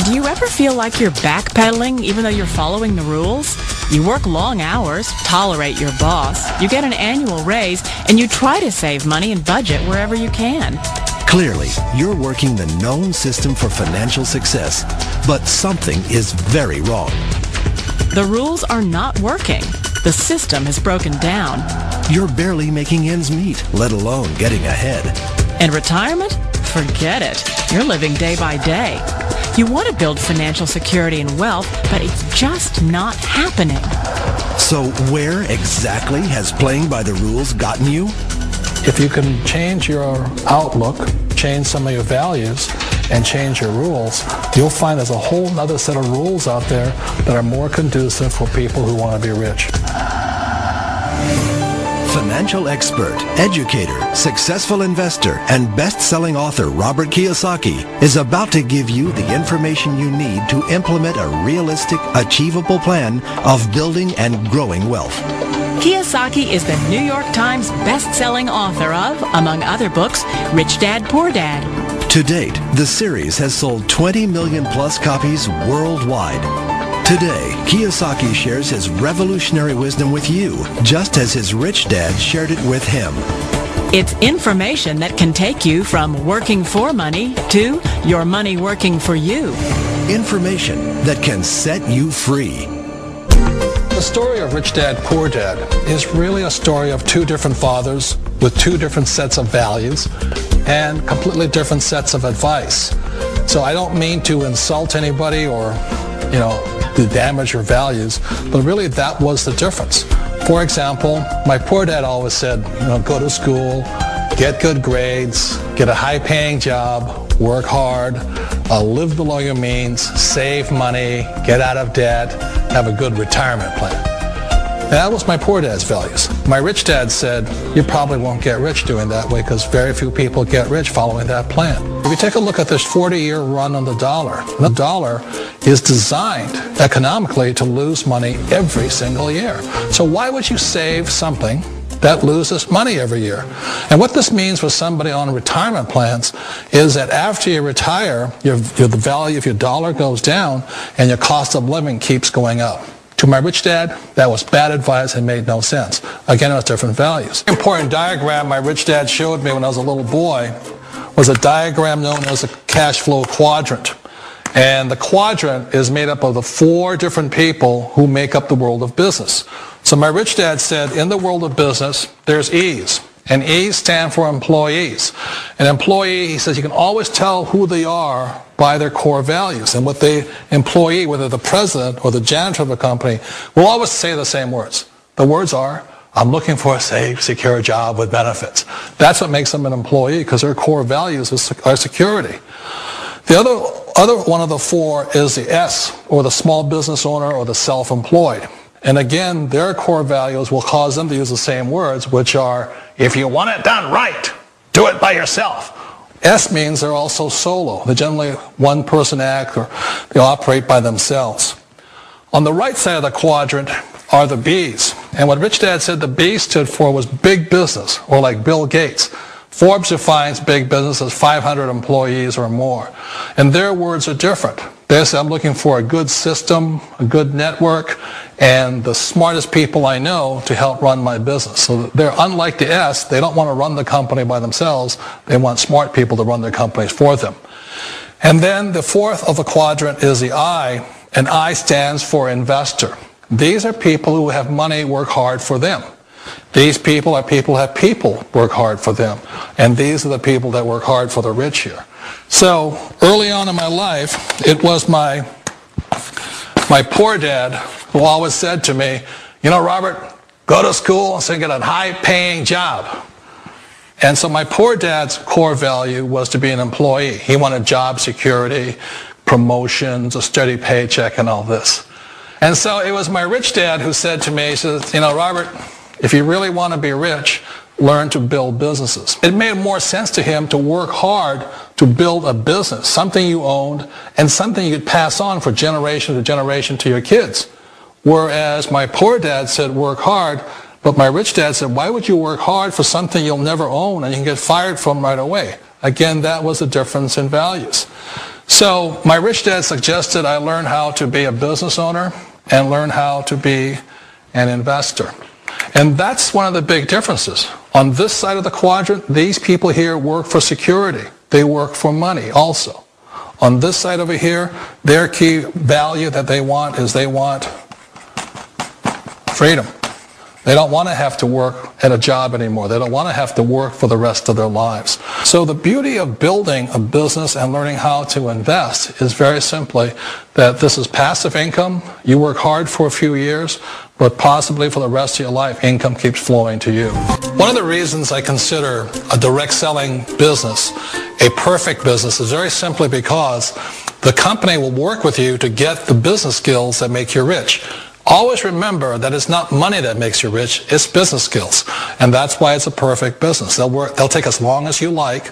Do you ever feel like you're backpedaling even though you're following the rules? You work long hours, tolerate your boss, you get an annual raise, and you try to save money and budget wherever you can. Clearly, you're working the known system for financial success, but something is very wrong. The rules are not working. The system has broken down. You're barely making ends meet, let alone getting ahead. And retirement? Forget it. You're living day by day. You want to build financial security and wealth, but it's just not happening. So where exactly has playing by the rules gotten you? If you can change your outlook, change some of your values, and change your rules, you'll find there's a whole other set of rules out there that are more conducive for people who want to be rich. Financial expert, educator, successful investor, and best-selling author Robert Kiyosaki is about to give you the information you need to implement a realistic, achievable plan of building and growing wealth. Kiyosaki is the New York Times best-selling author of, among other books, Rich Dad, Poor Dad. To date, the series has sold 20 million plus copies worldwide. Today, Kiyosaki shares his revolutionary wisdom with you, just as his rich dad shared it with him. It's information that can take you from working for money to your money working for you. Information that can set you free. The story of Rich Dad, Poor Dad is really a story of two different fathers with two different sets of values and completely different sets of advice. So I don't mean to insult anybody or, to damage your values, but really that was the difference. For example, my poor dad always said, go to school, get good grades, get a high-paying job, work hard, live below your means, save money, get out of debt, have a good retirement plan. That was my poor dad's values. My rich dad said, you probably won't get rich doing that way because very few people get rich following that plan. If you take a look at this 40-year run on the dollar is designed economically to lose money every single year. So why would you save something that loses money every year? And what this means for somebody on retirement plans is that after you retire, the value of your dollar goes down and your cost of living keeps going up. To my rich dad, that was bad advice and made no sense. Again, it was different values. An important diagram my rich dad showed me when I was a little boy was a diagram known as a cash flow quadrant. And the quadrant is made up of the four different people who make up the world of business. So my rich dad said, in the world of business, there's E's. And E's stand for employees. An employee, he says, you can always tell who they are by their core values. And what the employee, whether the president or the janitor of a company, will always say the same words. The words are, I'm looking for a safe, secure job with benefits. That's what makes them an employee, because their core values are security. The other one of the four is the S, or the small business owner or the self-employed. And again, their core values will cause them to use the same words, which are, if you want it done right, do it by yourself. S means they're also solo. They're generally one-person act, or they operate by themselves. On the right side of the quadrant are the B's. And what Rich Dad said the B stood for was big business, or like Bill Gates. Forbes defines big business as 500 employees or more. And their words are different. They say, I'm looking for a good system, a good network, and the smartest people I know to help run my business. So they're unlike the S. They don't want to run the company by themselves. They want smart people to run their companies for them. And then the fourth of the quadrant is the I, and I stands for investor. These are people who have money work hard for them. These people are people who have people work hard for them. And these are the people that work hard for the rich here. So early on in my life, it was my poor dad who always said to me, Robert, go to school and get a high-paying job. And so my poor dad's core value was to be an employee. He wanted job security, promotions, a steady paycheck, and all this. And so it was my rich dad who said to me, he says, Robert, if you really want to be rich, learn to build businesses. It made more sense to him to work hard to build a business, something you owned and something you could pass on for generation to generation to your kids. Whereas my poor dad said work hard, but my rich dad said, why would you work hard for something you'll never own and you can get fired from right away? Again, that was a difference in values. So my rich dad suggested I learn how to be a business owner and learn how to be an investor. And that's one of the big differences. On this side of the quadrant, these people here work for security. They work for money also. On this side over here, their key value that they want is they want freedom. They don't want to have to work at a job anymore. They don't want to have to work for the rest of their lives. So the beauty of building a business and learning how to invest is very simply that this is passive income. You work hard for a few years, but possibly for the rest of your life, income keeps flowing to you. One of the reasons I consider a direct selling business a perfect business is very simply because the company will work with you to get the business skills that make you rich. Always remember that it's not money that makes you rich, it's business skills. And that's why it's a perfect business. They'll take as long as you like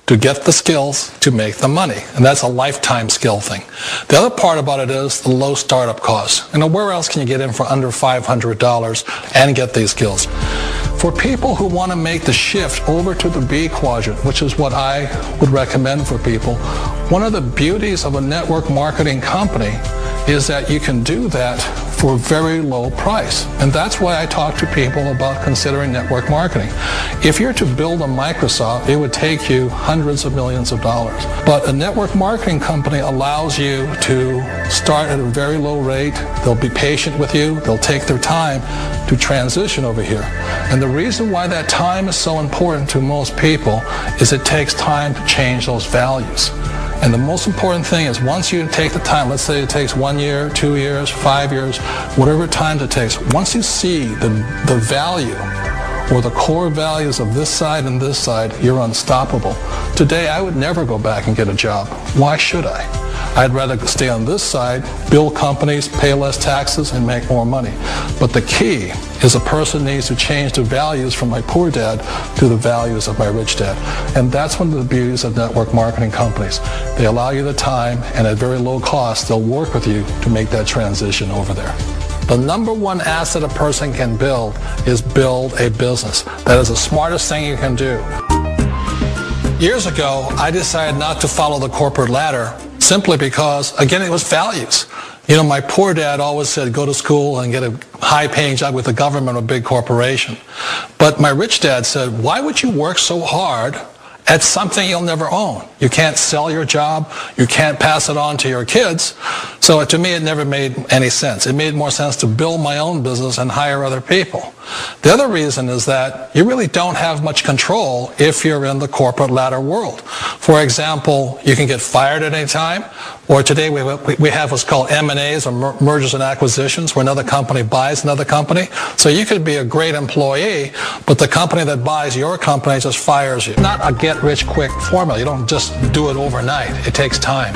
to get the skills to make the money. And that's a lifetime skill thing. The other part about it is the low startup cost. Where else can you get in for under $500 and get these skills? For people who want to make the shift over to the B quadrant, which is what I would recommend for people, one of the beauties of a network marketing company is that you can do that for a very low price. And that's why I talk to people about considering network marketing. If you're to build a Microsoft, it would take you hundreds of millions of dollars. But a network marketing company allows you to start at a very low rate. They'll be patient with you. They'll take their time to transition over here. And the reason why that time is so important to most people is it takes time to change those values. And the most important thing is once you take the time, let's say it takes 1 year, 2 years, 5 years, whatever time it takes, once you see the value or the core values of this side and this side, you're unstoppable. Today, I would never go back and get a job. Why should I? I'd rather stay on this side, build companies, pay less taxes, and make more money. But the key is a person needs to change the values from my poor dad to the values of my rich dad. And that's one of the beauties of network marketing companies. They allow you the time, and at very low cost, they'll work with you to make that transition over there. The number one asset a person can build is build a business. That is the smartest thing you can do. Years ago, I decided not to follow the corporate ladder simply because, again, it was values. My poor dad always said, go to school and get a high-paying job with the government or a big corporation. But my rich dad said, why would you work so hard at something you'll never own? You can't sell your job. You can't pass it on to your kids. So to me, it never made any sense. It made more sense to build my own business and hire other people. The other reason is that you really don't have much control if you're in the corporate ladder world. For example, you can get fired at any time, or today we have what's called M&As, or mergers and acquisitions, where another company buys another company. So you could be a great employee, but the company that buys your company just fires you. Not a get-rich-quick formula. You don't just do it overnight. It takes time.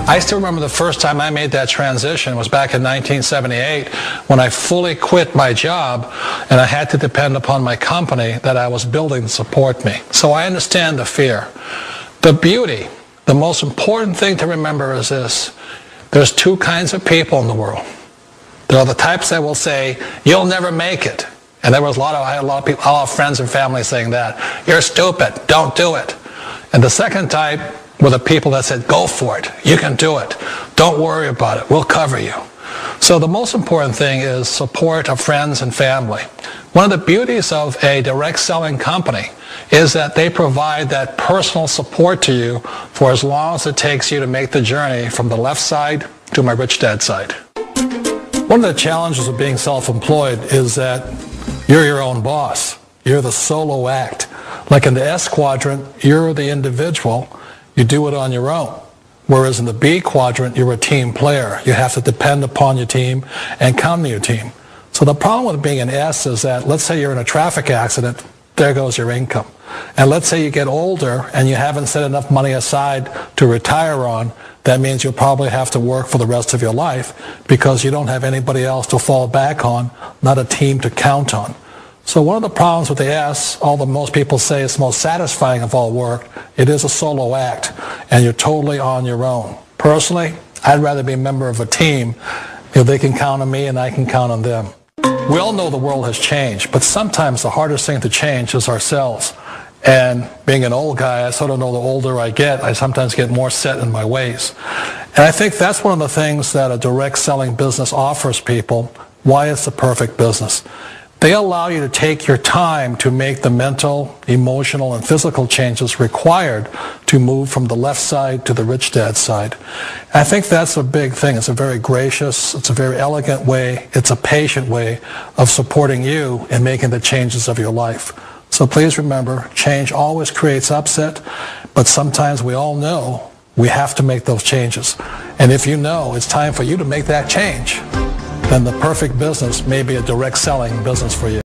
I still remember the first time I made that transition was back in 1978 when I fully quit my job and I had to depend upon my company that I was building to support me. So I understand the fear. The beauty, the most important thing to remember is this. There's two kinds of people in the world. There are the types that will say, you'll never make it. And I had a lot of people, a lot of friends and family saying that. You're stupid. Don't do it. And the second type were the people that said, go for it. You can do it. Don't worry about it. We'll cover you. So the most important thing is support of friends and family. One of the beauties of a direct selling company is that they provide that personal support to you for as long as it takes you to make the journey from the left side to my rich dad side. One of the challenges of being self-employed is that you're your own boss. You're the solo act. Like in the S quadrant, you're the individual. You do it on your own. Whereas in the B quadrant, you're a team player. You have to depend upon your team and count on your team. So the problem with being an S is that, let's say you're in a traffic accident, there goes your income. And let's say you get older and you haven't set enough money aside to retire on, that means you'll probably have to work for the rest of your life because you don't have anybody else to fall back on, not a team to count on. So one of the problems with the S, although most people say it's the most satisfying of all work, it is a solo act, and you're totally on your own. Personally, I'd rather be a member of a team if they can count on me and I can count on them. We all know the world has changed, but sometimes the hardest thing to change is ourselves. And being an old guy, I sort of know the older I get, I sometimes get more set in my ways. And I think that's one of the things that a direct selling business offers people, why it's the perfect business. They allow you to take your time to make the mental, emotional, and physical changes required to move from the left side to the rich dad side. And I think that's a big thing. It's a very gracious, it's a very elegant way, it's a patient way of supporting you in making the changes of your life. So please remember, change always creates upset, but sometimes we all know we have to make those changes. And if you know it's time for you to make that change, then the perfect business may be a direct selling business for you.